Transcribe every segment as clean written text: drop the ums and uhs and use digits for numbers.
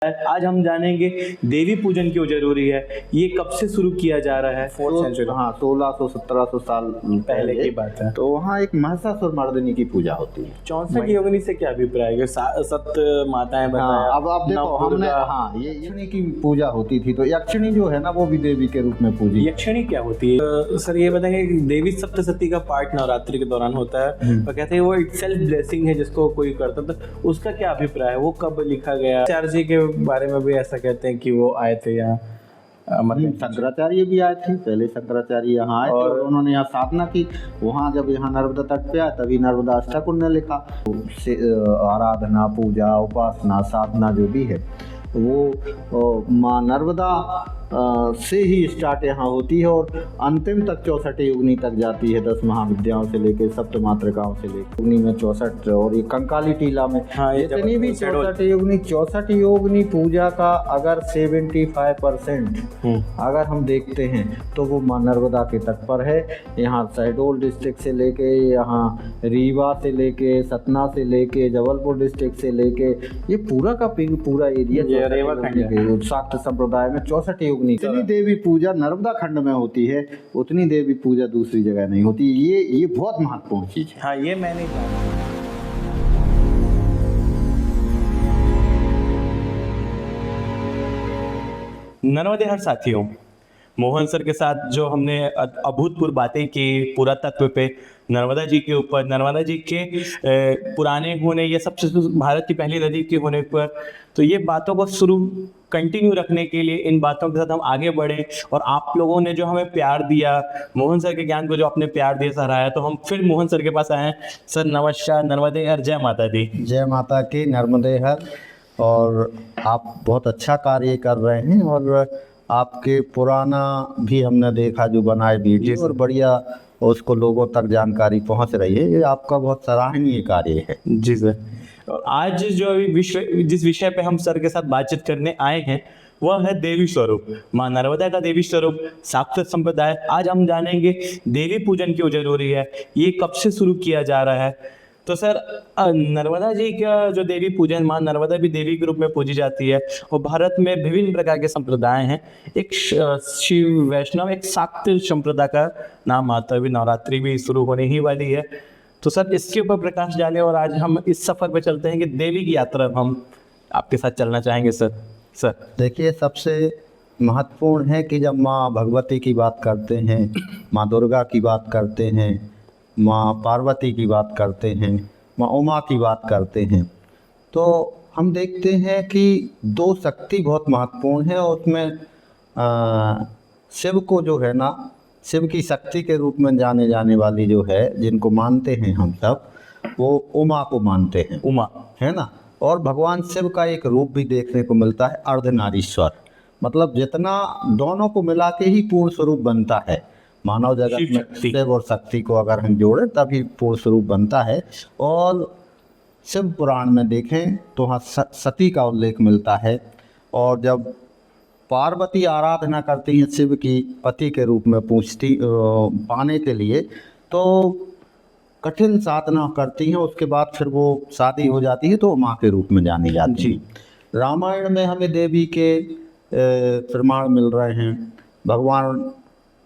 आज हम जानेंगे देवी पूजन क्यों जरूरी है, ये कब से शुरू किया जा रहा है। 4th सेंचुरी, हाँ 1600-1700 साल पहले की बात है। तो वहाँ एक महिषासुर मर्दिनी की पूजा होती है। 64 योगिनी से क्या अभिप्राय है? 7 माताएं बताया। अब आप देखो हमने ये यक्षिणी की पूजा होती थी, तो यक्षिणी जो है ना वो भी देवी के रूप में पूजी। यक्षिणी क्या होती है सर, ये बताएंगे। देवी सप्तशती का पाठ नवरात्रि के दौरान होता है और कहते हैं वो इटसेल्फ ब्लेसिंग है जिसको कोई करता, तो उसका क्या अभिप्राय है, वो कब लिखा गया? आचार्य जी के बारे में भी ऐसा कहते हैं कि वो आए थे यहाँ, मतलब शंकराचार्य भी आए थे, पहले शंकराचार्य यहाँ आए थे और उन्होंने यहाँ साधना की। वहाँ जब यहाँ नर्मदा तट पे आए तभी नर्मदा अष्टकुंड ने लिखा। आराधना, पूजा, उपासना, साधना जो भी है वो माँ नर्मदा से ही स्टार्ट यहाँ होती है और अंतिम तक 64 योगिनी तक जाती है। 10 महाविद्याओं से लेके सप्त मातृकाओं से लेकर योगिनी में 64 और ये कंकाली टीला में जितनी भी 64 योगिनी पूजा का अगर 75% अगर हम देखते हैं तो वो माँ नर्मदा के तट पर है। यहाँ शहडोल डिस्ट्रिक्ट से लेके, यहाँ रीवा से लेके, सतना से लेके, जबलपुर डिस्ट्रिक्ट से लेके, ये पूरा का पूरा एरिया शाक्त संप्रदाय में 64 योगिनी। जितनी देवी पूजा नर्मदा खंड में होती है उतनी देवी पूजा दूसरी जगह नहीं होती। ये बहुत महत्वपूर्ण चीज है। हाँ, ये मैंने जाना। नर्मदे हर साथियों, मोहन सर के साथ जो हमने अभूतपूर्व बातें की पुरातत्व पे, नर्मदा जी के ऊपर, नर्मदा जी के पुराने होने, ये सबसे भारत की पहली नदी के होने पर, तो ये बातों को शुरू कंटिन्यू रखने के लिए इन बातों के साथ हम आगे बढ़े और आप लोगों ने जो हमें प्यार दिया, मोहन सर के ज्ञान को जो आपने प्यार दिया, सराहाया, तो हम फिर मोहन सर के पास आए हैं। सर नमस्कार, नर्मदे हर, जय माता दी। जय माता की, नर्मदे हर। और आप बहुत अच्छा कार्य कर रहे हैं और आपके पुराना भी हमने देखा जो बनाए वीडियो और बढ़िया उसको लोगों तक जानकारी पहुंच रही है। ये आपका बहुत सराहनीय कार्य है। जी सर। और आज जो जिस विषय पे हम सर के साथ बातचीत करने आए हैं वह है देवी स्वरूप, माँ नर्मदा का देवी स्वरूप, शाक्त संप्रदाय। आज हम जानेंगे देवी पूजन क्यों जरूरी है, ये कब से शुरू किया जा रहा है। तो सर नर्मदा जी का जो देवी पूजन, माँ नर्मदा भी देवी के रूप में पूजी जाती है और भारत में विभिन्न प्रकार के संप्रदाय हैं। एक शिव वैष्णव, एक शाक्त संप्रदाय का नाम आता है। नवरात्रि भी शुरू होने ही वाली है, तो सर इसके ऊपर प्रकाश डालें और आज हम इस सफ़र पे चलते हैं कि देवी की यात्रा हम आपके साथ चलना चाहेंगे सर। देखिए, सबसे महत्वपूर्ण है कि जब माँ भगवती की बात करते हैं, माँ दुर्गा की बात करते हैं, माँ पार्वती की बात करते हैं, माँ उमा की बात करते हैं, तो हम देखते हैं कि 2 शक्ति बहुत महत्वपूर्ण है और उसमें शिव को जो है ना, शिव की शक्ति के रूप में जाने जाने वाली जो है, जिनको मानते हैं हम सब, वो उमा को मानते हैं। उमा है ना। और भगवान शिव का एक रूप भी देखने को मिलता है, अर्धनारीश्वर, मतलब जितना दोनों को मिला के ही पूर्ण स्वरूप बनता है। मानव जगत में शिव और शक्ति को अगर हम जोड़ें तभी पूर्ण स्वरूप बनता है। और शिव पुराण में देखें तो वहाँ सती का उल्लेख मिलता है और जब पार्वती आराधना करती हैं शिव की पति के रूप में पाने के लिए, तो कठिन साधना करती हैं, उसके बाद फिर वो शादी हो जाती है तो माँ के रूप में जानी जाती है। रामायण में हमें देवी के प्रमाण मिल रहे हैं। भगवान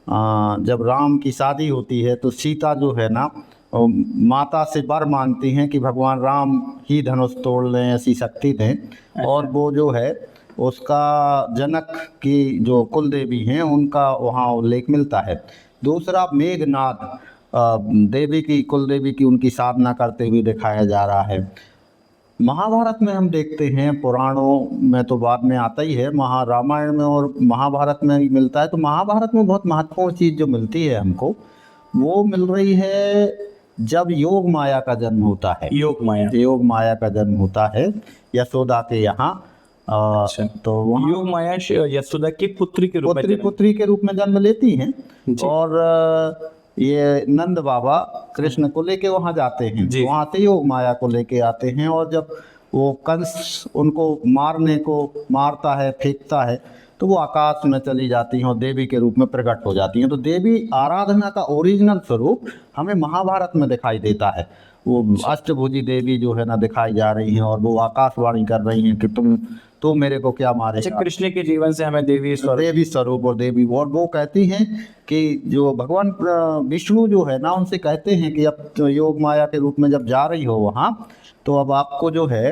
जब राम की शादी होती है तो सीता जो है ना, माता से वर मांगती हैं कि भगवान राम ही धनुष तोड़ लें, ऐसी शक्ति दें। और वो जो है उसका जनक की जो कुल देवी हैं उनका वहाँ उल्लेख मिलता है। दूसरा, मेघनाद देवी की, कुल देवी की, उनकी साधना करते हुए दिखाया जा रहा है। महाभारत में हम देखते हैं, पुराणों में तो बाद में आता ही है, रामायण में और महाभारत में भी मिलता है। तो महाभारत में बहुत महत्वपूर्ण चीज़ जो मिलती है हमको, वो मिल रही है जब योग माया का जन्म होता है। योग माया का जन्म होता है यशोदा के यहाँ। तो वहाँ योग माया यशोदा की पुत्री के रूप में जन्म लेती हैं और ये नंद बाबा कृष्ण को लेके वहाँ जाते हैं। वहाँ से योग माया को लेके आते हैं और जब वो कंस उनको मारता है, फेंकता है, तो वो आकाश में चली जाती हैं और देवी के रूप में प्रकट हो जाती हैं। तो देवी आराधना का ओरिजिनल स्वरूप हमें महाभारत में दिखाई देता है। वो अष्टभुजी देवी जो है ना दिखाई जा रही हैं और वो आकाशवाणी कर रही हैं कि तो मेरे को क्या अच्छा, मारेगा। कृष्ण के जीवन से हमें देवी स्वरूप देवी स्वरूप और देवी, और वो कहती हैं कि जो भगवान विष्णु जो है ना, उनसे कहते हैं कि अब तो योग माया के रूप में जब जा रही हो वहाँ, तो अब आपको जो है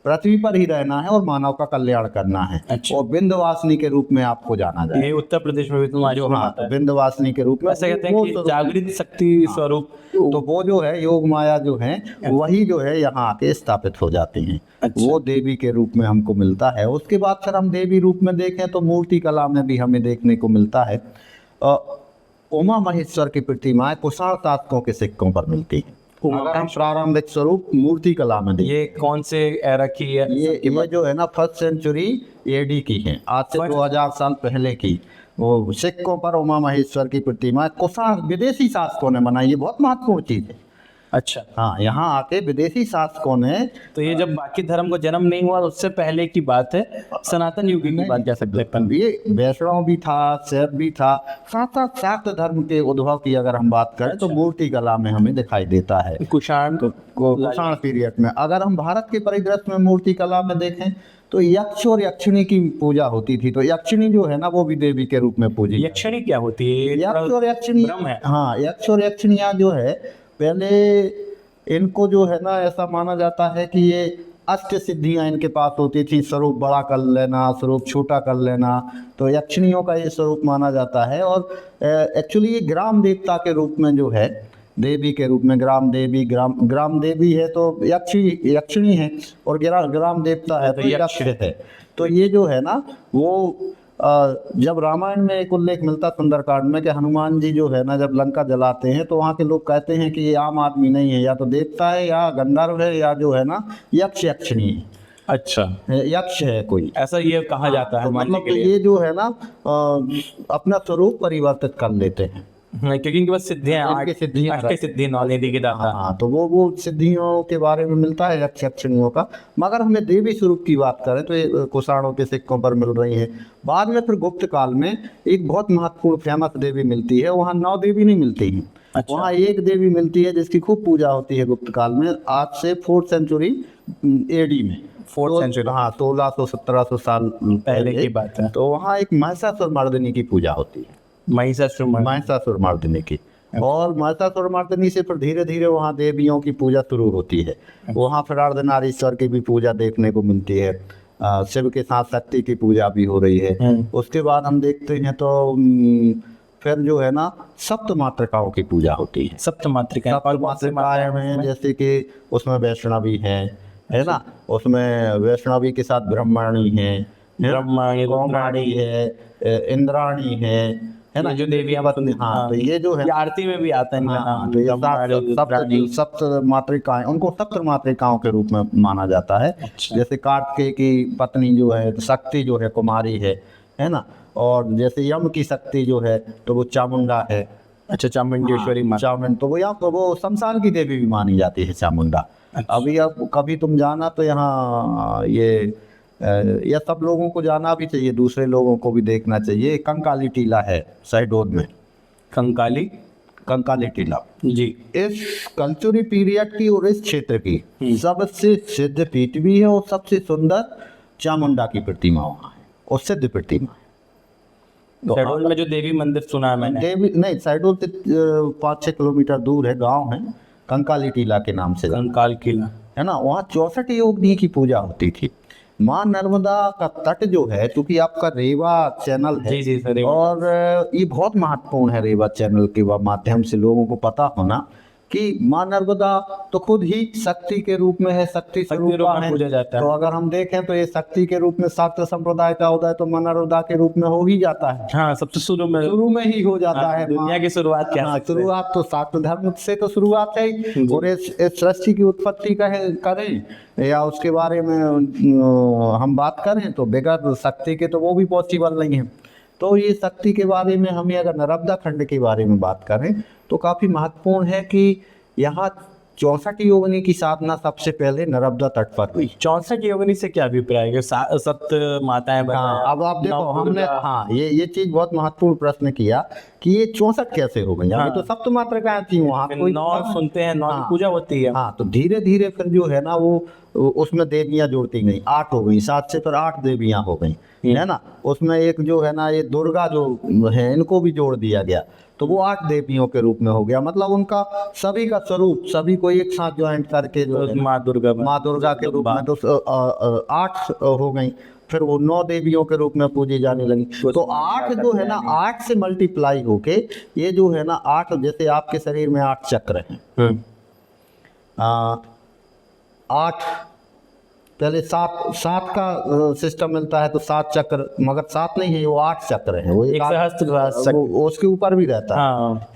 पृथ्वी पर ही रहना है और मानव का कल्याण करना है। अच्छा। और विंध्यवासिनी के रूप में आपको जाना जाए। ये उत्तर प्रदेश में भी तुम्हारी जो जो हाँ, आता है, विंध्यवासिनी के रूप में ऐसा कहते हैं वो कि स्वरूप- जागृत शक्ति स्वरूप। तो वो जो है योग माया जो है वही जो है यहाँ आके स्थापित हो जाती हैं। अच्छा। वो देवी के रूप में हमको मिलता है। उसके बाद सर हम देवी रूप में देखें तो मूर्ति कला में भी हमें देखने को मिलता है। उमा महेश्वर की प्रतिमाएं कुषाण शासकों के सिक्कों पर मिलती हैं। अगर हम प्रारंभिक स्वरूप मूर्ति कला में देखें, ये कौन से एरा की है? ये जो है ना 1st सेंचुरी एडी की है, आज से 2000 साल पहले की। वो सिक्कों पर उमा महेश्वर की प्रतिमा कुषाण विदेशी शासकों ने बनाई। ये बहुत महत्वपूर्ण चीज है। अच्छा, हाँ, यहाँ आके विदेशी शासकों ने, तो ये जब बाकी धर्म को जन्म नहीं हुआ उससे पहले की बात है, सनातन युग की बात कह सकते हैं। ये वैष्णव भी था, शैव भी था, साथ साथ शाक्त धर्म के उद्भव की अगर हम बात करें तो मूर्ति कला में हमें दिखाई देता है कुषाण कुषाण पीरियड में। अगर हम भारत के परिदृश्य में मूर्ति कला में देखें तो यक्ष और यक्षिणी की पूजा होती थी। तो यक्षिणी जो है ना वो भी देवी के रूप में पूजी। यक्षिणी क्या होती है? यक्ष और यक्षिणी, भ्रम है। हाँ, यक्ष और यक्षिणियाँ जो है पहले इनको जो है ना ऐसा माना जाता है कि ये अष्ट सिद्धियाँ इनके पास होती थी। स्वरूप बड़ा कर लेना, स्वरूप छोटा कर लेना, तो यक्षिणियों का ये स्वरूप माना जाता है। और एक्चुअली ये ग्राम देवता के रूप में जो है, देवी के रूप में ग्राम देवी, ग्राम देवी है तो यक्षिणी है, और ग्राम देवता है तो यक्ष है। तो ये जो है ना वो जब रामायण में एक उल्लेख मिलता सुंदरकांड में कि हनुमान जी जो है ना जब लंका जलाते हैं तो वहाँ के लोग कहते हैं कि ये आम आदमी नहीं है, या तो देवता है या गंधर्व है या जो है ना यक्ष यक्षिणी है। अच्छा, यक्ष है कोई, ऐसा ये कहा जाता है तो मानने मतलब के लिए। ये जो है ना अपना स्वरूप परिवर्तित कर लेते हैं। क्योंकि इनके पास सिद्धियां, इनकी सिद्धियां आठ सिद्धि नौनिधि के दाता। हाँ, तो वो सिद्धियों के बारे में मिलता है यक्ष यक्षिणियों का। मगर हमें देवी स्वरूप की बात करें तो ये कुषाणों के सिक्कों पर मिल रही है। बाद में फिर गुप्त काल में एक बहुत महत्वपूर्ण फेमस देवी मिलती है। वहाँ 9 देवी नहीं मिलती हैं। अच्छा। वहाँ एक देवी मिलती है जिसकी खूब पूजा होती है गुप्त काल में, आज से 4th सेंचुरी एडी में। 4th सेंचुरी, हाँ, 1600-1700 साल पहले की बात है। तो वहाँ एक महिषासुर मर्दिनी की पूजा होती है, महिषासुर मर्दिनी की। और महिषासुर मर्दिनी से फिर धीरे धीरे वहाँ देवियों की पूजा शुरू होती है। वहाँ फिर अर्धनारीश्वर की भी पूजा देखने को मिलती है। शिव के साथ शक्ति की पूजा भी हो रही है। उसके बाद हम देखते हैं तो फिर जो है ना सप्त मातृकाओं की पूजा होती है। सप्त मातृकाएं, सप्त मातृकाएं हैं, जैसे कि उसमें वैष्णवी है ना, उसमें वैष्णवी के साथ ब्रह्मणी है, ब्रह्मणी, कौमारी है, इंद्राणी है ना, जो देवियां पत्नी। हाँ, तो ये जो है ये आरती में भी आता है इनका हाँ, नाम। तो ये सप्त मातृकाएं, उनको सप्त मातृकाओं के रूप में माना जाता है। अच्छा। जैसे कार्तिकेय की पत्नी जो है शक्ति जो है कुमारी है ना, और जैसे यम की शक्ति जो है तो वो चामुंडा है। अच्छा, चामुंडेश्वरी माता। चामुंड तो वो यहाँ पर वो शमशान की देवी भी मानी जाती है चामुंडा। अभी अब कभी तुम जाना तो यहाँ ये सब लोगों को जाना भी चाहिए, दूसरे लोगों को भी देखना चाहिए। कंकाली टीला है शहडोल में, कंकाली टीला जी। इस कल्चुरी पीरियड की और इस क्षेत्र की सबसे सिद्ध पीठ भी है और सबसे सुंदर चामुंडा की प्रतिमा वहाँ है और सिद्ध प्रतिमा है। शहडोल में जो देवी मंदिर सुना है मैंने। देवी नहीं, शहडोल से 5-6 किलोमीटर दूर है, गांव है कंकाली टीला के नाम से, कंकाल किला है ना। वहाँ 64 योगिनी की पूजा होती थी। माँ नर्मदा का तट जो है, क्योंकि आपका रेवा चैनल है, जी जी सर, और ये बहुत महत्वपूर्ण है रेवा चैनल के माध्यम से लोगों को पता होना कि माँ नर्मदा तो खुद ही शक्ति के रूप में है, शक्ति स्वरूप में पूजा जाता है। तो अगर हम देखें तो ये शक्ति के रूप में शाक्त संप्रदाय का उदय तो माँ नर्मदा के रूप में हो ही जाता है। हाँ, सबसे शुरू में ही हो जाता है। दुनिया की शुरुआत क्या है? शुरुआत तो शाक्त धर्म से तो शुरुआत है। और इस सृष्टि की उत्पत्ति करें या उसके बारे में हम बात करें तो बगैर शक्ति के तो वो भी पॉसिबल नहीं है। तो ये शक्ति के बारे में हमें अगर नर्मदा खंड के बारे में बात करें तो काफ़ी महत्वपूर्ण है कि यहाँ 64 योगिनी की साधना सबसे पहले नर्मदा तट पर हुई। 64 योगिनी से क्या अभिप्राय है? सप्त माताएं हाँ, अब आप देखो हमने ये चीज बहुत महत्वपूर्ण प्रश्न किया कि ये 64 कैसे हो गई। अभी तो सप्त मात्रकाएं थी वहाँ, कोई नौ सुनते हैं, नौ की हाँ। पूजा होती है। हाँ, तो धीरे धीरे फिर जो है ना वो उसमें देवियां जोड़ती गई, 8 हो गई, 7 से फिर 8 देवियां हो गई, है ना। उसमें एक जो है ना ये दुर्गा जो है इनको भी जोड़ दिया गया, तो वो 8 देवियों के रूप में हो गया। मतलब उनका सभी का स्वरूप सभी को एक साथ ज्वाइंट करके जो है ना, माँ दुर्गा माँ दुर्गा के रूप में तो 8 हो गई। फिर वो 9 देवियों के रूप में पूजी जाने लगी। तो 8 जो है ना 8 से मल्टीप्लाई होके ये जो है ना 8, जैसे आपके शरीर में 8 चक्र हैं, 8 पहले 7 का सिस्टम मिलता है, तो 7 चक्र, मगर 7 नहीं है, वो 8 चक्र है। वो एक सहस्त्र चक्र। वो उसके ऊपर भी रहता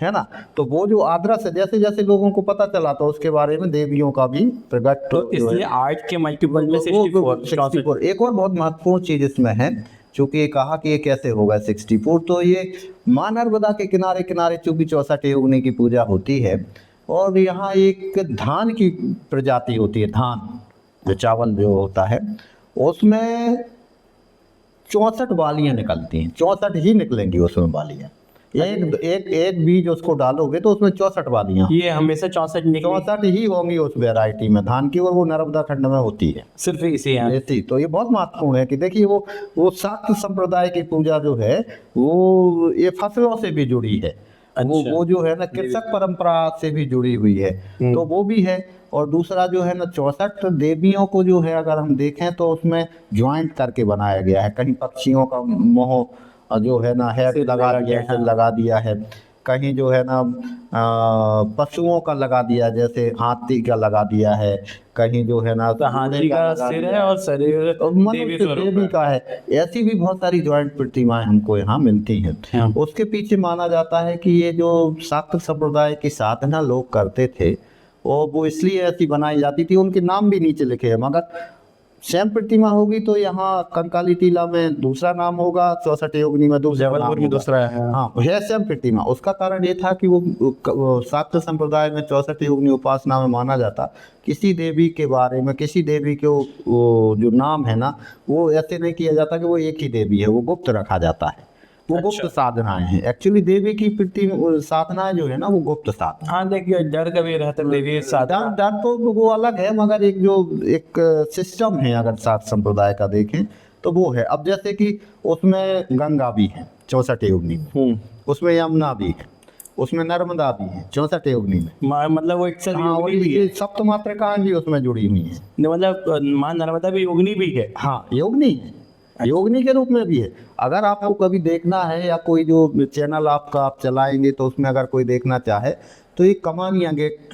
है ना। तो वो जो आदरस है, जैसे जैसे लोगों को पता चला तो उसके बारे में देवियों का भी प्रकट तो इसलिए 8 के मल्टीपल में 64। एक और बहुत महत्वपूर्ण चीज इसमें है, चूंकि ये कहा कि ये कैसे होगा 64, तो ये माँ नर्मदा के किनारे किनारे चूंकि 64 योगिनी की पूजा होती है, और यहाँ एक धान की प्रजाति होती है, धान जो चावल जो होता है उसमें 64 बालियां निकलती हैं, 64 ही निकलेंगी उसमें बालियां। एक बीज उसको डालोगे तो उसमें 64 बालियां, ये हमेशा 64 ही होंगी उस वैरायटी में धान की, और वो नर्मदा खंड में होती है सिर्फ इसी यहाँ। ऐसी। तो ये बहुत महत्वपूर्ण है कि देखिए वो शाक्त संप्रदाय की पूजा जो है वो ये फसलों से भी जुड़ी है। वो जो है ना कृषक परंपरा से भी जुड़ी हुई है, तो वो भी है। और दूसरा जो है ना 64 देवियों को जो है अगर हम देखें तो उसमें ज्वाइंट करके बनाया गया है। कहीं पक्षियों का मोह जो है ना है लगा दिया है, कहीं जो है ना पशुओं का लगा दिया, जैसे हाथी का लगा दिया है, कहीं जो है ना तो हाथी का सिर है और शरीर देवी का है। ऐसी भी बहुत सारी ज्वाइंट प्रतिमाएं हमको यहाँ मिलती हैं। उसके पीछे माना जाता है कि ये जो शाक्त संप्रदाय की साधना लोग करते थे और वो इसलिए ऐसी बनाई जाती थी, उनके नाम भी नीचे लिखे हैं, मगर सेम प्रतिमा होगी तो यहाँ कंकाली टीला में दूसरा नाम होगा, 64 योगिनी में जबलपुर में दूसरा है। हाँ, है सेम प्रतिमा। उसका कारण ये था कि वो शाक्त संप्रदाय में 64 योगिनी उपासना में माना जाता किसी देवी के बारे में, किसी देवी के वो जो नाम है ना वो ऐसे नहीं किया जाता कि वो एक ही देवी है, वो गुप्त रखा जाता है। वो गुप्त साधनाएं हैं एक्चुअली, देवी की साधनाएं जो है ना वो गुप्त साधना। हाँ देखिए, डर कभी रहता देवी साधना, डर तो वो अलग है, मगर एक जो एक सिस्टम है अगर सात संप्रदाय का देखें तो वो है। अब जैसे कि उसमें गंगा भी है 64 योगिनी में, उसमें यमुना भी है, उसमें नर्मदा भी है 64 योगिनी में। मतलब वो एक सप्त मात्रकाएं भी उसमें जुड़ी हुई है। मतलब माँ नर्मदा भी योगिनी भी है। हाँ, योगिनी है, योगिनी के रूप में भी है। अगर आपको कभी देखना है या कोई जो चैनल आपका आप चलाएंगे तो उसमें अगर कोई देखना चाहे तो ये कमानिया गेट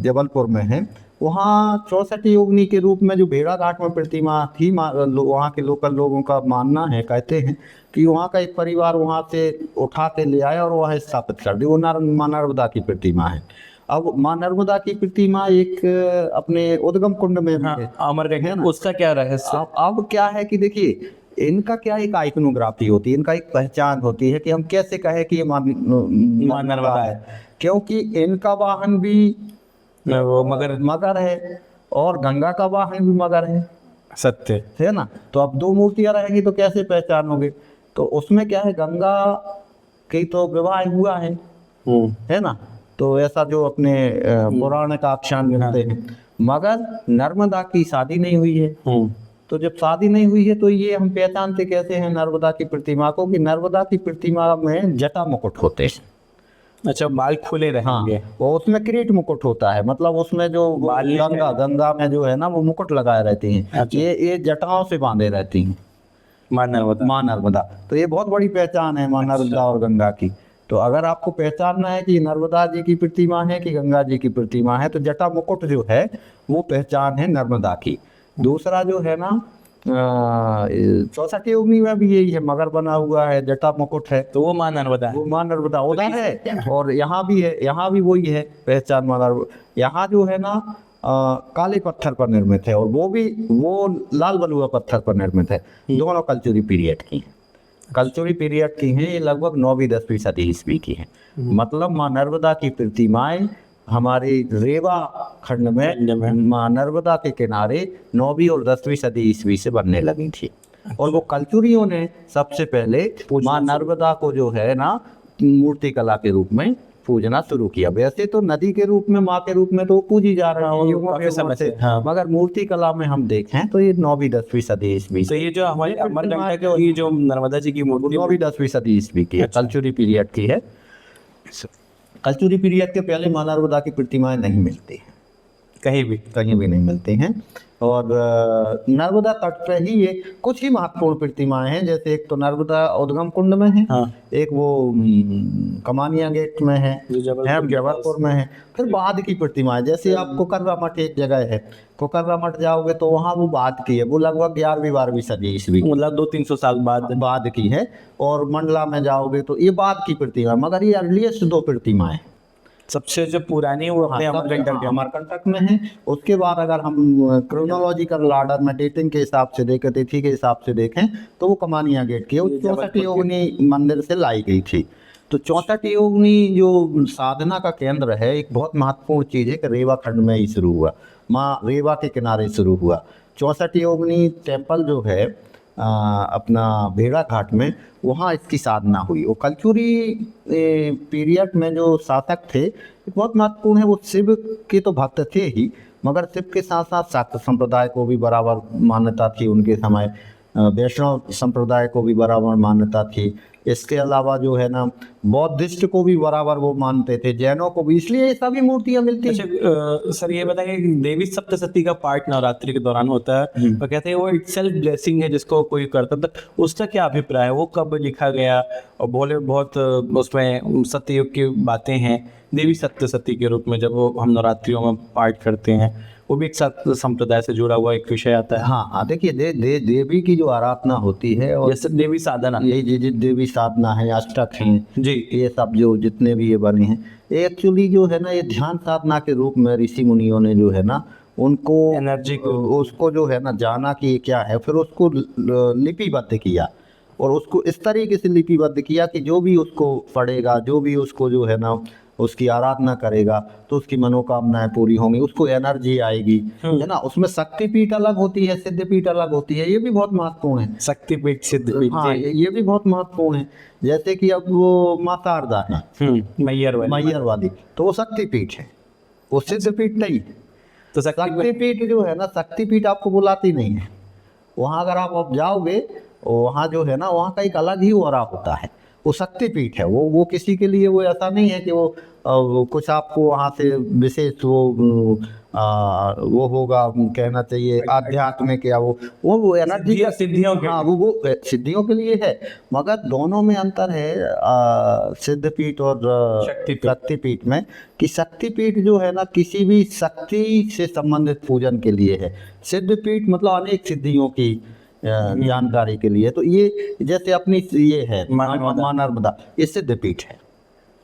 जबलपुर में है, वहाँ 64 योगिनी के रूप में जो भेड़ा घाट में प्रतिमा थी, वहाँ के लोकल लोगों का मानना है, कहते हैं कि वहाँ का एक परिवार वहाँ से उठा के ले आया और वहाँ स्थापित कर दी। वो माँ नर्मदा की प्रतिमा है। अब माँ नर्मदा की प्रतिमा एक अपने उद्गम कुंड में है, अमर है ना, उसका क्या रहस्य? अब क्या है कि देखिए इनका क्या एक आइकनोग्राफी होती है, इनका एक पहचान होती है कि हम कैसे कहें कि ये माँ नर्मदा है, क्योंकि इनका वाहन भी वो मगर है और गंगा का वाहन भी मगर है, सत्य है ना। तो अब 2 मूर्तियां रहेंगी तो कैसे पहचानोगे? तो उसमें क्या है, गंगा की तो विवाह हुआ है ना, तो ऐसा जो अपने पुराण का आख्यान मिलते हैं, मगर नर्मदा की शादी नहीं हुई है। तो जब शादी नहीं हुई है तो ये हम पहचानते कैसे हैं नर्मदा की प्रतिमा को, कि नर्मदा की प्रतिमा में जटा मुकुट होते हैं। अच्छा, बाल खुले रहेंगे। हाँ, वो उसमें किरीट मुकुट होता है, मतलब उसमें जो गंगा में जो है ना वो मुकुट लगाए रहती हैं। अच्छा। ये जटाओं से बांधे रहती हैं माँ नर्मदा। तो ये बहुत बड़ी पहचान है माँ नर्मदा और गंगा की। तो अगर आपको पहचानना है कि नर्मदा जी की प्रतिमा है कि गंगा जी की प्रतिमा है, तो जटा मुकुट जो है वो पहचान है नर्मदा की। दूसरा जो है ना 64 योगिनी में भी यही है, मगर बना हुआ है, जटा मुकुट है, तो वो माँ नर्मदा, वो माँ नर्मदा उधर है। और यहाँ भी है, यहाँ भी वही है पहचान माँ नर्मदा। यहाँ जो है ना काले पत्थर पर निर्मित है, और वो लाल बलुआ पत्थर पर निर्मित है। दोनों कलचुरी पीरियड की हैं, कलचुरी पीरियड की हैं। ये लगभग 9वीं 10वीं सदी ईस्वी की हैं। मतलब माँ नर्मदा की प्रतिमाएं हमारे रेवा खंड में माँ नर्मदा के किनारे 9वीं और 10वीं सदी ईस्वी से बनने लगी थी। और वो कलचुरियों ने सबसे पहले माँ नर्मदा को जो है ना मूर्ति कला के रूप में पूजना शुरू किया। वैसे तो नदी के रूप में, माँ के रूप में तो पूजी जा रही है युगों काफी के समय से, से, हाँ। मगर मूर्ति कला में हम देखें तो ये 9वीं 10वीं सदी ईस्वी तो ये जो हमारी अमरकंटक है, ये जो नर्मदा जी की मूर्ति 9वीं 10वीं सदी ईस्वी की है, कलचुरी पीरियड की है। कलचुरी पीरियड के पहले माँ नर्मदा की प्रतिमाएं नहीं मिलती हैं, कहीं भी नहीं मिलती हैं। और नर्मदा तट पे ही ये कुछ ही महत्वपूर्ण प्रतिमाएं हैं, जैसे एक तो नर्मदा उद्गम कुंड में है, हाँ। एक वो कमानिया गेट में है, जो जबलपुर में है। फिर बाद की प्रतिमाएं, जैसे आप कोकर्रा मठ एक जगह है, कोकर्रा मठ जाओगे तो वहाँ वो बाद की है, वो लगभग 11वीं 12वीं सदी ईस्वी मतलब 200-300 साल बाद की है। और मंडला में जाओगे तो ये बाद की प्रतिमा, मगर ये अर्लीस्ट 2 प्रतिमाएं हैं। सबसे जो पुरानी है वो अपने अमरकंटक है। अमरकंटक में है। उसके बाद अगर हम क्रोनोलॉजिकल ऑर्डर में डेटिंग के हिसाब से देखें, तिथि के हिसाब से देखें, तो वो कमानिया गेट की है, वो 64 योगिनी मंदिर से लाई गई थी। तो 64 योगिनी जो साधना का केंद्र है, एक बहुत महत्वपूर्ण चीज़ है कि रेवा खंड में ही शुरू हुआ, माँ रेवा के किनारे शुरू हुआ। 64 योगिनी टेम्पल जो है अपना भेड़ा घाट में, वहाँ इसकी साधना हुई। और कलचुरी पीरियड में जो शासक थे बहुत महत्वपूर्ण है, वो शिव के तो भक्त थे ही, मगर शिव के साथ साथ शाक्त संप्रदाय को भी बराबर मान्यता थी उनके समय, वैष्णव संप्रदाय को भी बराबर मान्यता थी। इसके अलावा जो है ना बौद्धिस्ट को भी बराबर वो मानते थे, जैनों को भी, इसलिए ये सभी मूर्तियां मिलती हैं। अच्छा सर, ये बताइए कि देवी सप्तशती का पाठ नवरात्रि के दौरान होता है, तो कहते हैं वो इटसेल्फ ब्लेसिंग है जिसको कोई करता है, तो उसका क्या अभिप्राय है, वो कब लिखा गया? और बोले बहुत उसमें सत्ययुग की बातें हैं, देवी सप्तशती के रूप में जब वो हम नवरात्रियों में पाठ करते हैं, वो भी एक साथ संप्रदाय से जुड़ा हुआ एक विषय आता है। हाँ, देखिए देवी की जो आराधना होती है, और जैसे देवी साधना, यही देवी साधना है, अष्टक हैं जी, ये सब जो जितने भी ये बने हैं, एक्चुअली जो है ना ये ध्यान साधना के रूप में ऋषि मुनियों ने जो है ना उनको एनर्जी को, उसको जो है ना जाना कि ये क्या है, फिर उसको लिपिबद्ध किया, और उसको इस तरीके से लिपिबद्ध किया कि जो भी उसको पढ़ेगा, जो भी उसको जो है ना उसकी आराधना करेगा, तो उसकी मनोकामनाएं पूरी होंगी, उसको एनर्जी आएगी, है ना। उसमें शक्तिपीठ अलग होती है, सिद्धपीठ अलग होती है, ये भी बहुत महत्वपूर्ण है। शक्तिपीठ सिद्धपीठ, हाँ, ये भी बहुत महत्वपूर्ण है। जैसे कि अब वो माँ शारदा है मैयर वाली, तो वो शक्तिपीठ है, वो सिद्धपीठ नहीं। तो शक्तिपीठ जो है ना, शक्तिपीठ आपको बुलाती नहीं है वहाँ, अगर आप जाओगे वहाँ जो है ना, वहाँ का एक अलग ही ओरा होता है, वो शक्तिपीठ है। वो किसी के लिए वो ऐसा नहीं है कि वो कुछ आपको वहाँ से विशेष वो होगा, कहना चाहिए आध्यात्मिक या वो एनर्जी सिद्धियों के, हाँ, वो सिद्धियों के लिए है। मगर दोनों में अंतर है सिद्धपीठ और शक्तिपीठ में, कि शक्तिपीठ जो है ना किसी भी शक्ति से संबंधित पूजन के लिए है, सिद्धपीठ मतलब अनेक सिद्धियों की जानकारी के लिए। तो ये जैसे अपनी ये है माँ नर्मदा, ये सिद्धपीठ है।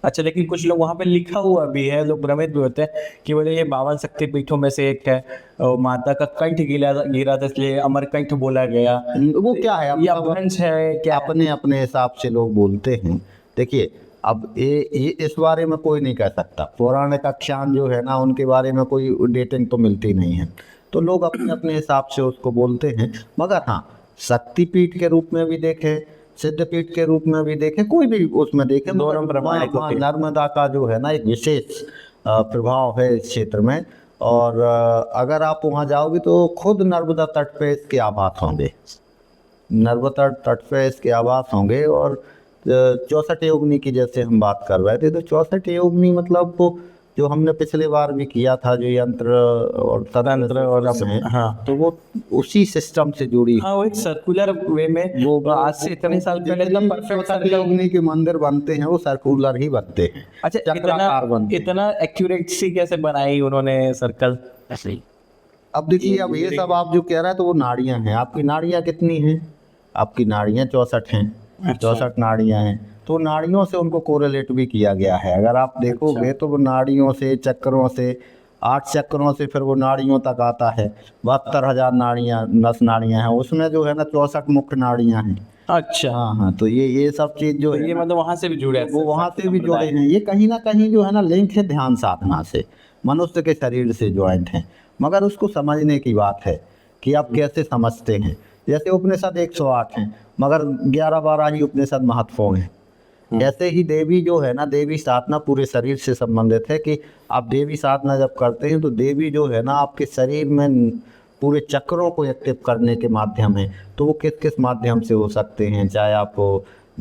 अच्छा, लेकिन कुछ लोग वहाँ पे लिखा हुआ भी है, लोग भ्रमित भी होते हैं कि बोले ये 52 शक्तिपीठों में से एक है, और माता का कंठ गिरा था इसलिए अमरकंठ बोला गया। वो क्या है, ये अपभ्रंश है क्या? अपने अपने हिसाब से लोग बोलते हैं। देखिए अब ये इस बारे में कोई नहीं कह सकता, पौराणिक आख्यान जो है ना उनके बारे में कोई डेटिंग तो मिलती नहीं है, तो लोग अपने अपने हिसाब से उसको बोलते हैं। मगर हाँ, शक्तिपीठ के रूप में भी देखें, सिद्धपीठ के रूप में भी देखें, कोई भी उसमें देखें, दोनों प्रमाणिक होते हैं। नर्मदा का जो है ना एक विशेष प्रभाव है इस क्षेत्र में, और अगर आप वहाँ जाओगे तो खुद नर्मदा तट पे इसके आभास होंगे, नर्मदा तट पे इसके आभास होंगे। और 64 योगिनी की जैसे हम बात कर रहे थे, तो 64 योगिनी मतलब वो जो हमने पिछले बार भी किया था, जो यंत्र और तंत्र और हाँ, तो वो उसी सिस्टम से जुड़ी। हाँ, वो एक सर्कुलर वे में, वो आज से इतने साल पहले एकदम परफेक्ट योगिनी के मंदिर बनते हैं वो सर्कुलर ही बनते हैं। अच्छा, इतना एक्यूरेसी कैसे बनाई उन्होंने सर्कल? अब देखिए, अब ये सब आप जो कह रहे हैं तो वो नाड़ियाँ हैं। आपकी नाड़ियाँ कितनी हैं? आपकी नाड़ियाँ 64 हैं। 64 नाड़ियाँ हैं, तो नाड़ियों से उनको कोरिलेट भी किया गया है। अगर आप देखोगे तो वो नाड़ियों से, चक्रों से, 8 चक्रों से फिर वो नाड़ियों तक आता है। 72,000 नाड़ियाँ, 10 नाड़ियाँ हैं उसमें, जो है ना 64 मुख्य नाड़ियाँ हैं। अच्छा, हाँ, तो ये सब चीज़ जो ये मतलब वहाँ से भी जुड़े हैं, वो वहाँ से भी जुड़े हैं। ये कहीं ना कहीं जो है ना लिंक है ध्यान साधना से, मनुष्य के शरीर से ज्वाइंट हैं। मगर उसको समझने की बात है कि आप कैसे समझते हैं। जैसे उपनिषद 108 हैं मगर 11-12 ही उपनिषद महत्वपूर्ण हैं। ऐसे ही देवी जो है ना, देवी साधना पूरे शरीर से संबंधित है कि आप देवी साधना जब करते हैं तो देवी जो है ना आपके शरीर में पूरे चक्रों को एक्टिव करने के माध्यम है। तो वो किस किस माध्यम से हो सकते हैं, चाहे आप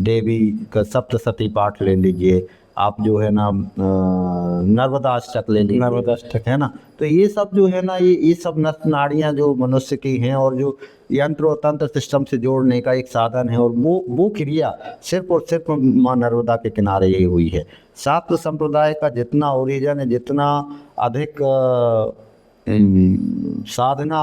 देवी का सप्तशती पाठ ले लीजिए, आप जो है ना नर्मदा अष्टक ले लीजिए, नर्मदा अष्टक है ना। तो ये सब जो है ना ये सब नस नाड़ियाँ जो मनुष्य की हैं और जो यंत्र और तंत्र सिस्टम से जोड़ने का एक साधन है, और वो क्रिया सिर्फ और सिर्फ माँ नर्मदा के किनारे ही हुई है। शाक्त संप्रदाय का जितना ओरिजिन है, जितना अधिक साधना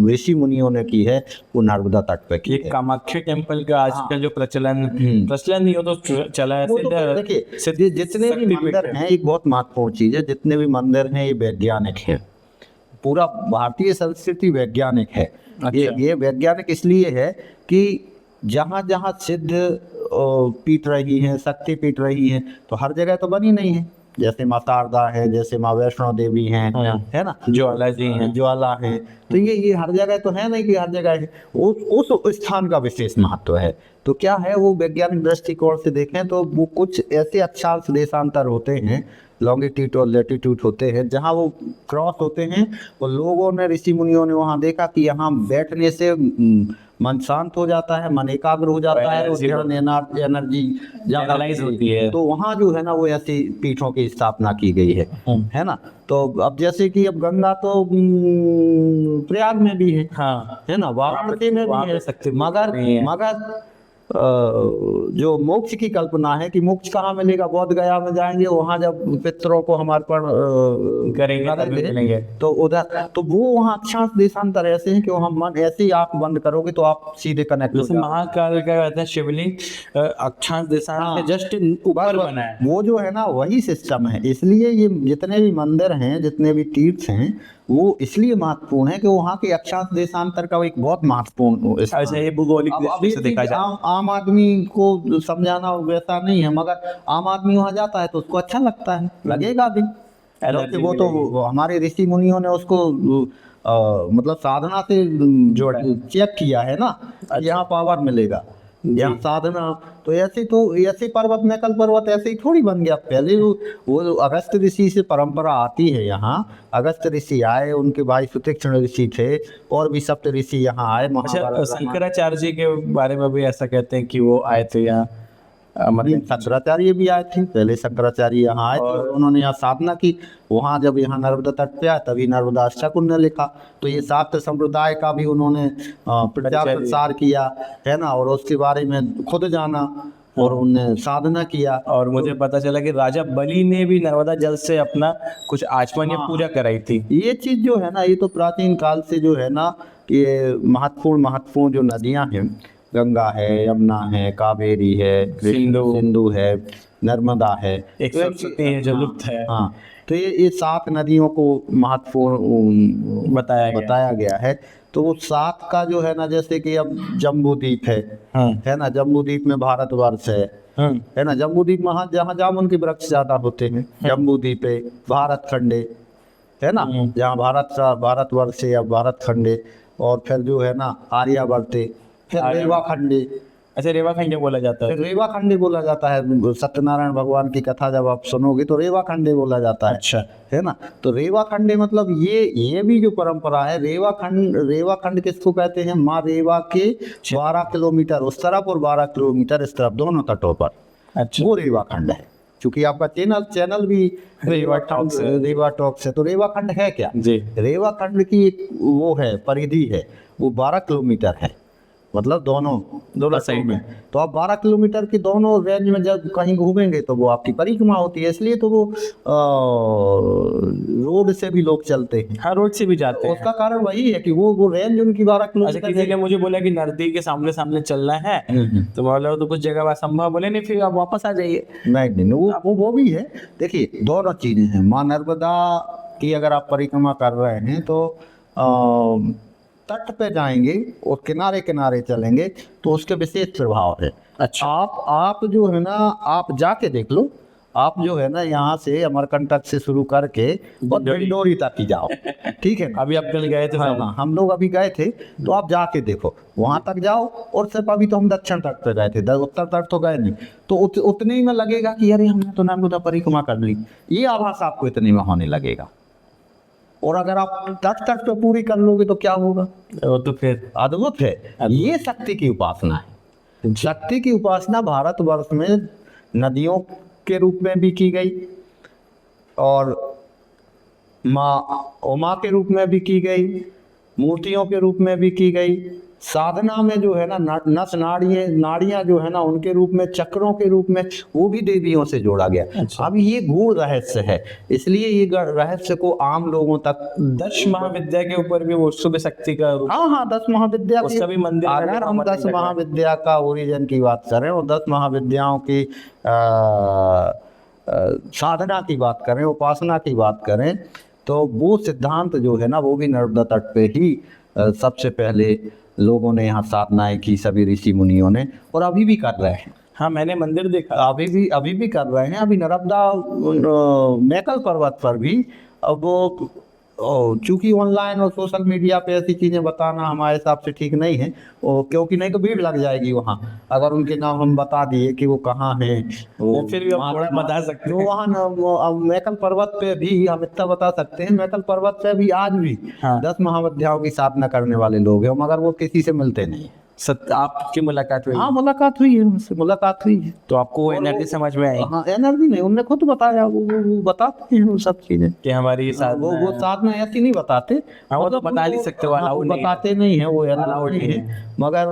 ऋषि मुनियों ने की है वो नर्मदा तट पे की ये है। कामाख्या टेम्पल का आजकल जो प्रचलन नहीं हो तो चला है वो तो देखिए जितने भी मंदिर हैं, एक बहुत महत्वपूर्ण चीज है, जितने भी मंदिर हैं ये वैज्ञानिक हैं। पूरा भारतीय संस्कृति वैज्ञानिक है। ये वैज्ञानिक इसलिए है कि जहाँ जहाँ सिद्ध पीठ रही हैं, शक्ति पीठ रही हैं, तो हर जगह तो बनी नहीं है। जैसे माँ शारदा है, जैसे माँ वैष्णो देवी हैं, है ना, ज्वाला जी हैं, ज्वाला है। तो ये हर जगह तो है नहीं कि हर जगह है, उस स्थान का विशेष महत्व है। तो क्या है, वो वैज्ञानिक दृष्टिकोण से देखें तो वो कुछ ऐसे अक्षांश देशांतर होते हैं, लॉन्गिट्यूड और लैटिट्यूड होते हैं, जहाँ वो क्रॉस होते हैं। वो लोगों ने, ऋषि मुनियों ने वहाँ देखा कि यहाँ बैठने से मन शांत हो जाता है, मन एकाग्र हो जाता है, एनर्जी जनरलाइज होती है। तो वहाँ जो है ना वो ऐसी पीठों की स्थापना की गई है ना। तो अब जैसे कि अब गंगा तो प्रयाग में भी है, हाँ, है ना, वाराणसी में भी है, मगर जो मोक्ष की कल्पना है कि मोक्ष कहाँ मिलेगा, बोध गया में जाएंगे, वहाँ जब पितरों को हम अर्पण करेंगे तो उधर, तो वो वहाँ अक्षांश देशांतर ऐसे हैं कि वहाँ मन ऐसे ही आंख बंद करोगे तो आप सीधे कनेक्ट हो जैसे महाकाल का कहते हैं शिवलिंग अक्षांश देशांतर जस्ट ऊपर बना है, वो जो है ना वही सिस्टम है। इसलिए ये जितने भी मंदिर हैं, जितने भी तीर्थ हैं, वो इसलिए महत्वपूर्ण है कि वहाँ के अक्षांश देशांतर का एक बहुत महत्वपूर्ण। अच्छा, ये भूगोलिक दृष्टि से देखा जाए, आम आदमी को समझाना वैसा नहीं है, मगर आम आदमी वहाँ जाता है तो उसको अच्छा लगता है, लगेगा भी। वो तो हमारे ऋषि मुनियों ने उसको मतलब साधना से जोड़ा, चेक किया है ना, यहाँ पावर मिलेगा, यहाँ साधना। तो ऐसे पर्वत, नकल पर्वत ऐसे ही थोड़ी बन गया। पहले वो अगस्त ऋषि से परंपरा आती है यहाँ। अगस्त ऋषि आए, उनके भाई सुतीक्ष्ण ऋषि थे, और भी सप्त ऋषि यहाँ आए। अच्छा, शंकराचार्य जी के बारे में भी ऐसा कहते हैं कि वो आए थे यहाँ, मतलब शंकराचार्य भी आए थे, पहले शंकराचार्य यहाँ आए और उन्होंने यहाँ साधना की। वहाँ जब यहाँ नर्मदा तट पे आया तभी नर्मदा अष्टक उन्होंने लिखा। तो ये शाक्त संप्रदाय का भी उन्होंने प्रचार प्रसार किया, है ना, और उसके बारे में खुद जाना और उन्होंने साधना किया। और मुझे पता चला कि राजा बलि ने भी नर्मदा जल से अपना कुछ आचमन या पूजा कराई थी। ये चीज जो है ना, ये तो प्राचीन काल से जो है ना, ये महत्वपूर्ण जो नदियाँ हैं, गंगा है, यमुना है, कावेरी है, सिंधु है, नर्मदा है, एक सरस्वती है जो लुप्त है। हाँ, तो ये 7 नदियों को महत्वपूर्ण बताया गया है। तो वो 7 का जो है ना, जैसे कि अब जम्बू द्वीप है ना, जम्बू द्वीप में भारतवर्ष है ना, जम्बू द्वीप में जहाँ जामुन के वृक्ष ज्यादा होते हैं, जम्बू द्वीप है, भारत खंडे है ना, जहाँ भारतवर्ष है या भारत खंडे, और फिर जो है ना आर्यावर्त, फिर रेवा खंडे। अच्छा, रेवा खंडे बोला जाता है, रेवा खंडे बोला जाता है। सत्यनारायण भगवान की कथा जब आप सुनोगे तो रेवा खंडे बोला जाता है। अच्छा, है ना। तो रेवा खंडे मतलब ये भी जो परंपरा है, रेवा खंड किसको कहते हैं? माँ रेवा के 12 किलोमीटर उस तरफ और 12 किलोमीटर इस तरफ, दोनों तटों पर। अच्छा, वो रेवा खंड है। क्योंकि आपका चैनल भी रेवा टॉक्स है। तो रेवा खंड है क्या जी? रेवा खंड की एक वो है, परिधि है, वो 12 किलोमीटर है, मतलब दोनों साइड में। तो आप 12 किलोमीटर की दोनों रेंज में जब कहीं घूमेंगे तो वो आपकी परिक्रमा होती है। इसलिए तो वो रोड से भी लोग चलते हैं। हाँ, रोड से भी जाते हैं। उसका कारण वही है कि वो रेंज उनकी 12 किलोमीटर। अच्छा, किसी ने मुझे बोला कि नदी के सामने चलना है, तो बोला तो कुछ जगह असंभव, बोले नहीं फिर आप वापस आ जाइए। नहीं, वो भी है। देखिए, दोनों चीजें हैं। माँ नर्मदा की अगर आप परिक्रमा कर रहे हैं तो तट पे जाएंगे और किनारे किनारे चलेंगे तो उसके विशेष प्रभाव है। अच्छा, आप जो है ना, आप जाके देख लो, आप जो है ना यहाँ से अमरकंटक से शुरू करके और डिंडोरी तक ही जाओ, ठीक है ना। अभी आप कल गए थे हाँ हाँ, हम लोग अभी गए थे, तो आप जाके देखो वहां तक जाओ। और सिर्फ अभी तो हम दक्षिण तट पे गए थे, उत्तर तट तो गए नहीं, तो उतने ही में लगेगा कि अरे हमने तो नर्मदा परिक्रमा कर ली, ये आभास आपको इतने में होने लगेगा। और अगर आप तट तट पे पूरी कर लोगे तो क्या होगा, वो तो फिर अद्भुत है। ये शक्ति की उपासना है। शक्ति की उपासना भारतवर्ष में नदियों के रूप में भी की गई, और माँ उमा के रूप में भी की गई, मूर्तियों के रूप में भी की गई, साधना में जो है ना नस नाड़ियाँ जो है ना उनके रूप में, चक्रों के रूप में, वो भी देवियों से जोड़ा गया। अच्छा। अब ये गूढ़ रहस्य है, इसलिए ये रहस्य को आम लोगों तक। 10 महाविद्या के ऊपर भी वो शुभ शक्ति का रूप, हाँ हाँ, 10 महाविद्या की, उसका भी मंदिर का अगर हम निर्माण 10 करना है। महाविद्या का ओरिजिन की बात करें और 10 महाविद्याओं की साधना की बात करें, उपासना की बात करें, तो वो सिद्धांत जो है ना वो भी नर्मदा तट पे ही सबसे पहले लोगों ने यहाँ साधनाएं की, सभी ऋषि मुनियों ने, और अभी भी कर रहे हैं। हाँ मैंने मंदिर देखा। अभी भी कर रहे हैं। अभी नर्मदा मैकल पर्वत पर भी, अब वो चूंकि ऑनलाइन और सोशल मीडिया पे ऐसी चीज़ें बताना हमारे हिसाब से ठीक नहीं है, क्योंकि नहीं तो भीड़ लग जाएगी वहाँ। अगर उनके नाम हम बता दिए कि वो कहाँ हैं, वो फिर भी आप थोड़ा बता सकते तो हैं। वहाँ मैकल पर्वत पे भी हम इतना बता सकते हैं, मैकल पर्वत पे भी आज भी हाँ। 10 महाविद्याओं की साधना करने वाले लोग हैं, मगर वो किसी से मिलते नहीं हैं। आपकी मुलाकात हुई? हाँ, मुलाकात हुई है, उनसे मुलाकात हुई है। तो आपको वो एनर्जी समझ में आई हाँ, एनर्जी नहीं, उनने खुद बताया, वो बताते हैं वो सब चीजें। कि हमारी वो साथ में ऐसी नहीं बताते। हाँ, वो तो मतलब बता नहीं उनको- सकते, वो हाँ, allowed नहीं है। बताते नहीं है, वो Allowed allowed नहीं नहीं है। मगर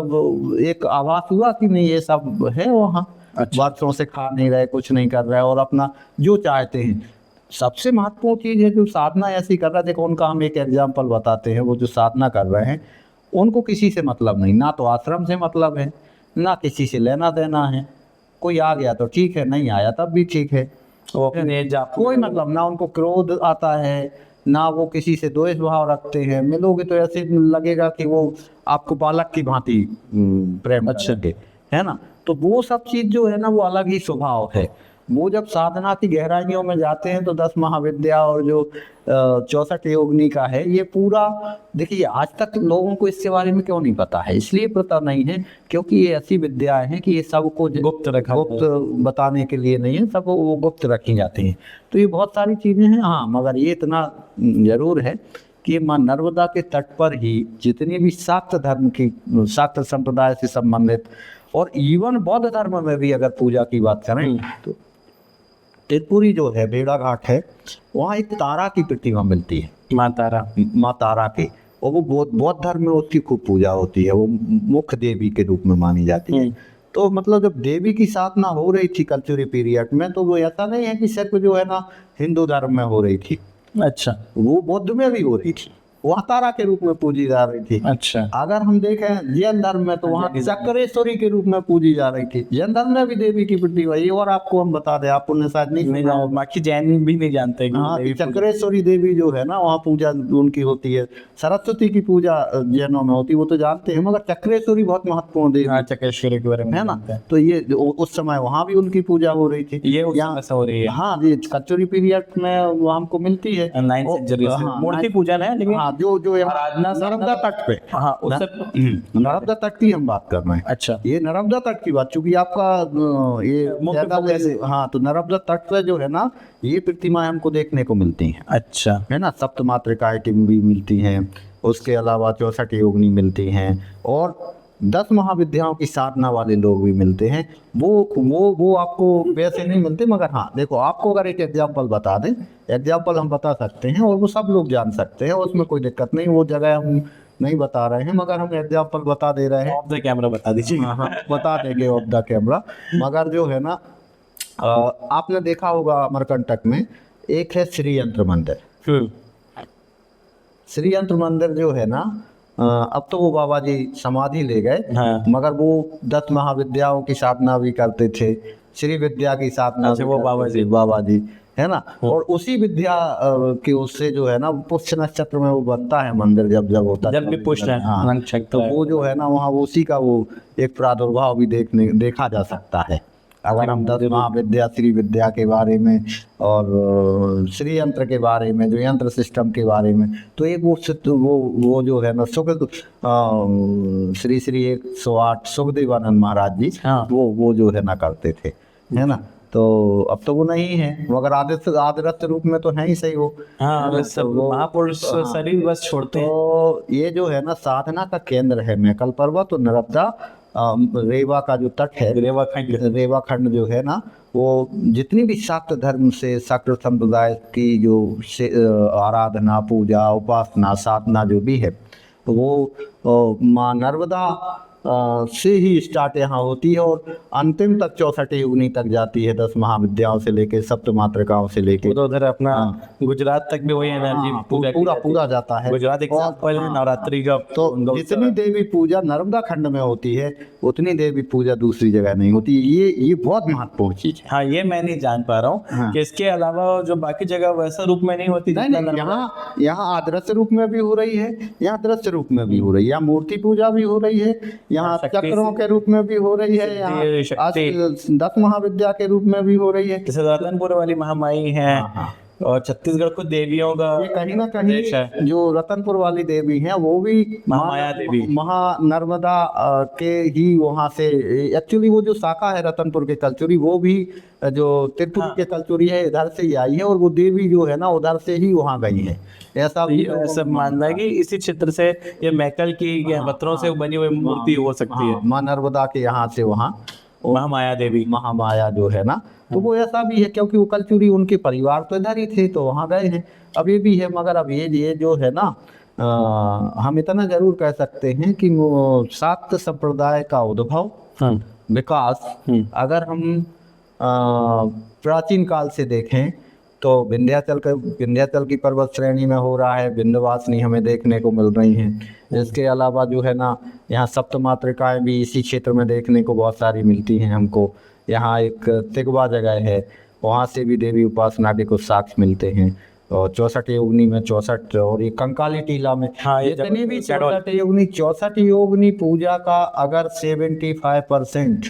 वो एक आभास हुआ कि नहीं ये सब है वहाँ। अच्छा। वर्षों से खा नहीं रहे, कुछ नहीं कर रहे, और अपना जो चाहते हैं। सबसे महत्वपूर्ण चीज है जो साधना ऐसी कर रहा है, देखो उनका हम एक एग्जाम्पल बताते हैं। वो जो साधना कर रहे हैं उनको किसी से मतलब नहीं, ना तो आश्रम से मतलब है, ना किसी से लेना देना है। कोई आ गया तो ठीक है, नहीं आया तब भी ठीक है, वो अपने कोई मतलब ना उनको क्रोध आता है, ना वो किसी से द्वेष भाव रखते हैं। मिलोगे तो ऐसे लगेगा कि वो आपको बालक की भांति प्रेम करेंगे, है ना। तो वो सब चीज जो है ना वो अलग ही स्वभाव है। वो जब साधना की गहराइयों में जाते हैं तो 10 महाविद्या और जो 64 योगिनी का है, ये पूरा देखिए आज तक लोगों को इसके बारे में क्यों नहीं पता है, इसलिए पता नहीं है क्योंकि ये ऐसी विद्याएं हैं कि ये सबको गुप्त बताने के लिए नहीं है, सब वो गुप्त रखी जाती हैं। तो ये बहुत सारी चीज़ें हैं। हाँ, मगर ये इतना जरूर है कि माँ नर्मदा के तट पर ही जितनी भी शाक्त धर्म की, शाक्त संप्रदाय से संबंधित, और इवन बौद्ध धर्म में भी अगर पूजा की बात करें तो त्रिपुरी जो है, बेड़ा घाट है, वहाँ एक तारा की प्रतिमा मिलती है, माँ तारा की, और वो बौद्ध धर्म में उसकी खूब पूजा होती है। वो मुख्य देवी के रूप में मानी जाती है। तो मतलब जब देवी की साधना हो रही थी कल्चरल पीरियड में, तो वो ऐसा नहीं है कि सिर्फ जो है ना हिंदू धर्म में हो रही थी। अच्छा। वो बौद्ध में भी हो रही थी, वहाँ तारा के रूप में पूजी जा रही थी। अच्छा। अगर हम देखें जैन धर्म में तो वहाँ चक्रेश्वरी के रूप में पूजी जा रही थी। जैन धर्म में भी देवी की प्रतिमा, ये और आपको हम बता दें, आपको ने शायद नहीं सुना होगा। बाकी जैन भी नहीं जानते कि हाँ, देवी पूजा- चक्रेश्वरी देवी जो है ना वहाँ पूजा उनकी होती है। सरस्वती की पूजा जैनों में होती है, वो तो जानते हैं, मगर चक्रेश्वरी बहुत महत्वपूर्ण देवी हाँ, चक्रेश्वरी के बारे में है ना। जानते हैं। तो ये उस समय वहाँ भी उनकी पूजा हो रही थी। ये उस समय से हो रही है। हाँ, ये कल्चरल पीरियड में वो हमको मिलती है। 9th सेंचुरी से हाँ, मूर्ति पूजन है, लेकिन हाँ, जो आराधना नर्मदा तट पे, हाँ उससे नर्मदा तट की हम बात कर रहे हैं। अच्छा। ये नर्मदा तट की बात, चूंकि आपका ये मुख्य चैनल है, हाँ, तो नर्मदा तट पे जो है ना ये प्रतिमाएं हमको देखने को मिलती हैं, अच्छा, है ना। सप्त मातृकाएं की भी मिलती हैं, उसके अलावा 64 योगिनी मिलती हैं, और 10 महाविद्याओं की साधना वाले लोग भी मिलते हैं। वो आपको वैसे नहीं मिलते, मगर हाँ देखो, आपको अगर एक एग्जाम्पल बता दें, एग्जाम्पल हम बता सकते हैं और वो सब लोग जान सकते हैं, उसमें कोई दिक्कत नहीं। वो जगह हम नहीं बता रहे हैं, मगर हम एग्जाम्पल बता दे रहे हैं। ऑफ द कैमरा बता दीजिए। हाँ, बता देंगे ऑफ द कैमरा। मगर जो है ना आपने देखा होगा अमरकंटक में एक है श्री यंत्र मंदिर। श्री यंत्र मंदिर जो है ना, अब तो वो बाबा जी समाधि ले गए, हाँ। मगर वो 10 महाविद्याओं की साधना भी करते थे, श्री विद्या की साधना अच्छा, भी वो करते थे बाबा जी, है ना। और उसी विद्या के उससे जो है ना पुष्य नक्षत्र में वो बनता है मंदिर, जब होता है, जब भी पुष्य हाँ, तो वो जो है ना वहाँ उसी का वो एक प्रादुर्भाव भी देखा जा सकता है। अगर हम 10 महाविद्या श्री विद्या के बारे में और श्री यंत्र के बारे में, जो यंत्र सिस्टम के बारे में, तो एक वो जो है ना श्री श्री 108 सुखदेवानंद महाराज जी, हाँ। वो जो है ना करते थे, है ना। तो अब तो वो नहीं है, मगर आदर्श रूप में तो है ही सही वो। हाँ, बस सब महापुरुष शरीर बस छोड़ते हैं। तो ये जो है ना साधना का केंद्र है मैकल पर्वत और नर्मदा रेवा का जो तट है, रेवा खंड जो है ना, वो जितनी भी शाक्त धर्म से, शाक्त संप्रदाय की जो आराधना, पूजा, उपासना, साधना जो भी है, तो वो माँ नर्मदा से ही स्टार्ट यहाँ होती है और अंतिम तक 64 युगनी तक जाती है, 10 महाविद्याओं से लेके, सप्त मातृकाओं से लेके तो उधर अपना गुजरात तक भी वही एनर्जी पूरा जाता है। गुजरात एग्जाम्पल है नवरात्रि का। तो जितनी देवी पूजा नर्मदा खंड में होती है, उतनी देवी पूजा दूसरी जगह नहीं होती। ये बहुत महत्वपूर्ण चीज है। हाँ, ये मैं नहीं जान पा रहा हूँ कि इसके अलावा जो बाकी जगह वैसा रूप में नहीं होती। यहाँ आदर्श रूप में भी हो रही है, यहाँ दृश्य रूप में भी हो रही है, यहाँ मूर्ति पूजा भी हो रही है, यहाँ चक्रों के रूप में भी हो रही है, यहाँ 10 महाविद्या के रूप में भी हो रही है। जैसे रतनपुर वाली महामाई है और छत्तीसगढ़ को देवियों का ये कहीं ना कहीं जो रतनपुर वाली देवी हैं वो भी महामाया देवी, महा नर्मदा के ही वहाँ से, एक्चुअली वो जो शाखा है रतनपुर के कलचुरी, वो भी जो त्रिपुर के कलचुरी है इधर से ही आई है, और वो देवी जो है ना उधर से ही वहाँ गई है। ऐसा सब मानना है कि इसी क्षेत्र से ये मैकल की पत्थरों से बनी हुई मूर्ति हो सकती है। माँ नर्मदा के यहाँ से वहाँ महामाया देवी, महामाया जो है ना, तो वो ऐसा भी है क्योंकि वो कलचुरी उनके परिवार तो इधर ही थे, तो वहाँ गए हैं। अब ये भी है, मगर अब ये जो है ना, हम इतना जरूर कह सकते हैं कि वो शाक्त संप्रदाय का उद्भव, विकास, अगर हम प्राचीन काल से देखें तो विंध्याचल की पर्वत श्रेणी में हो रहा है, विंध्यवासिनी हमें देखने को मिल रही हैं। इसके अलावा जो है ना, यहाँ सप्त मातृकाएं भी इसी क्षेत्र में देखने को बहुत सारी मिलती हैं हमको। यहाँ एक तिगवा जगह है, वहाँ से भी देवी उपासना के कुछ साक्ष्य मिलते हैं, और 64 योगिनी में 64, और ये कंकाली टीला में जितनी भी 64 योगिनी पूजा का अगर 75%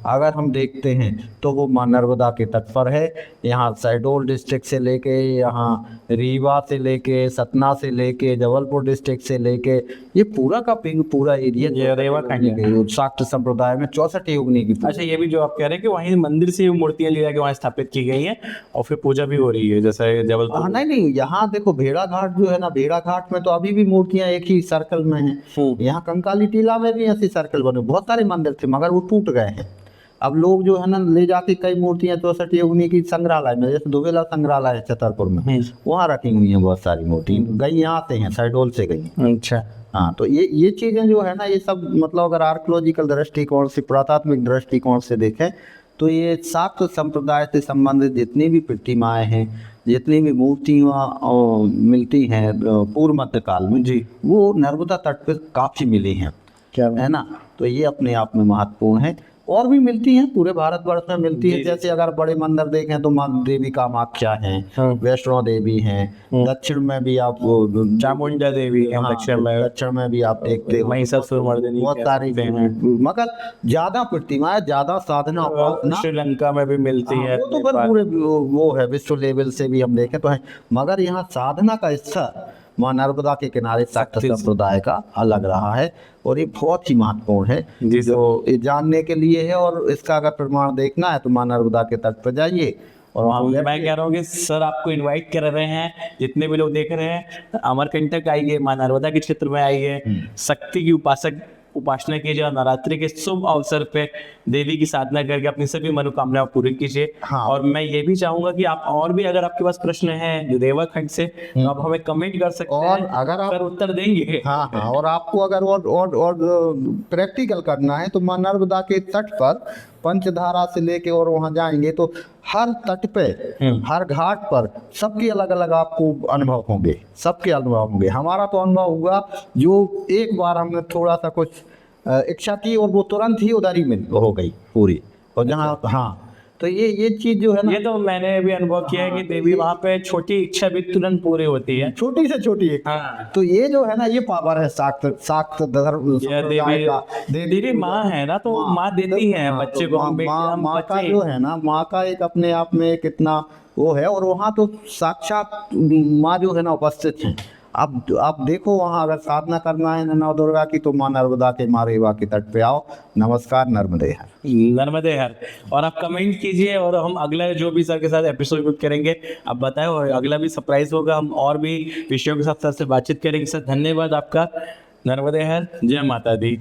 अगर हम देखते हैं तो वो माँ नर्मदा के तट पर है। यहाँ शहडोल डिस्ट्रिक्ट से लेके, यहाँ रीवा से लेके, सतना से लेके, जबलपुर डिस्ट्रिक्ट से लेके, ये पूरा का पूरा एरिया रेवा खंड शाक्त संप्रदाय में 64 योगिनी की। अच्छा, ये भी जो आप कह रहे हैं कि वहीं मंदिर से मूर्तियां ले जाके वहाँ स्थापित की गई हैं और फिर पूजा भी हो रही है, जैसे जबलपुर। नहीं, यहाँ देखो भेड़ा घाट जो है ना, भेड़ा घाट में तो अभी भी मूर्तियां एक ही सर्कल में हैं। यहाँ कंकाली टीला में भी ऐसे सर्कल बने, बहुत सारे मंदिर थे मगर वो टूट गए हैं। अब लोग जो है ना ले जाके कई मूर्तियां 64 योगिनी की संग्रहालय में, जैसे दुबेला संग्रहालय है छतरपुर में, वहाँ रखी हुई हैं बहुत सारी मूर्ति। गई यहाँ से हैं, शहडोल से गई। अच्छा, हाँ, तो ये चीजें जो है ना, ये सब मतलब अगर आर्कियोलॉजिकल दृष्टिकोण से, पुरातात्विक दृष्टिकोण से देखें तो ये शाक्त संप्रदाय से संबंधित जितनी भी प्रतिमाएं हैं, जितनी भी मूर्तियाँ मिलती हैं पूर्व मध्यकाल में जी, वो नर्मदा तट पर काफ़ी मिली हैं, क्या है ना। तो ये अपने आप में महत्वपूर्ण है। और भी मिलती हैं, पूरे भारतवर्ष में मिलती है। जैसे अगर बड़े मंदिर देखें तो माँ देवी कामाख्या हैं, वैष्णो देवी हैं, दक्षिण में भी आप चामुंडा देवी हैं, दक्षिण में भी आप देखते हो महिषासुरमर्दिनी, बहुत सारी, मगर ज्यादा प्रतिमाएं, ज्यादा साधना श्रीलंका में भी मिलती है। वो तो पूरे वो है, विश्व लेवल से भी हम देखें तो है, मगर यहाँ साधना का स्तर माँ नर्मदा के किनारे शाक्त संप्रदाय का अलग रहा है, और ये बहुत ही महत्वपूर्ण है जो ये जानने के लिए है। और इसका अगर प्रमाण देखना है तो माँ नर्मदा के तट पर जाइए। और वहाँ मैं कह रहा हूँ कि सर आपको इनवाइट कर रहे हैं, जितने भी लोग देख रहे हैं, अमरकंटक आइए, माँ नर्मदा के क्षेत्र में आइए, शक्ति की उपासना कीजिए, नवरात्रि के शुभ अवसर पे देवी की साधना करके अपनी सभी मनोकामनाएं पूरी कीजिए। और मैं ये भी चाहूंगा कि आप और भी अगर आपके पास प्रश्न है रेवा खंड से, तो आप हमें कमेंट कर सकते हैं, और अगर आप उत्तर देंगे। हाँ, और आपको अगर और प्रैक्टिकल करना है तो माँ नर्मदा के तट पर पंचधारा से लेके और वहाँ जाएंगे तो हर तट पे, हर घाट पर सबके अलग अलग आपको अनुभव होंगे, सबके अनुभव होंगे। हमारा तो अनुभव हुआ जो एक बार हमने थोड़ा सा कुछ इच्छा की और वो तुरंत ही उधर ही हो गई पूरी। और जहाँ हाँ, तो ये चीज जो है ना, ये तो मैंने भी अनुभव किया है कि देवी वहाँ पे छोटी इच्छा भी तुरंत पूरी होती है। छोटी से छोटी एक, हाँ, तो ये जो है ना ये पावर है शाक्त शाक्त धर्म ये संप्रदाय देवी का। देवी माँ है ना, तो माँ देती है हाँ, बच्चे तो को, हम हम माँ का बच्चे जो है ना, माँ का एक अपने आप में कितना वो है, और वहाँ तो साक्षात माँ जो है ना उपस्थित है। अब आप देखो वहाँ अगर साधना करना है नौ दुर्गा की, तो माँ नर्मदा के मारेवा के तट पे आओ, नमस्कार नर्मदे हर। नर्मदे हर। और आप कमेंट कीजिए, और हम अगला जो भी सर के साथ एपिसोड बुक करेंगे आप बताएं, और अगला भी सरप्राइज होगा, हम और भी विषयों के साथ सर से बातचीत करेंगे। सर धन्यवाद आपका। नर्मदे हर, जय माता दी।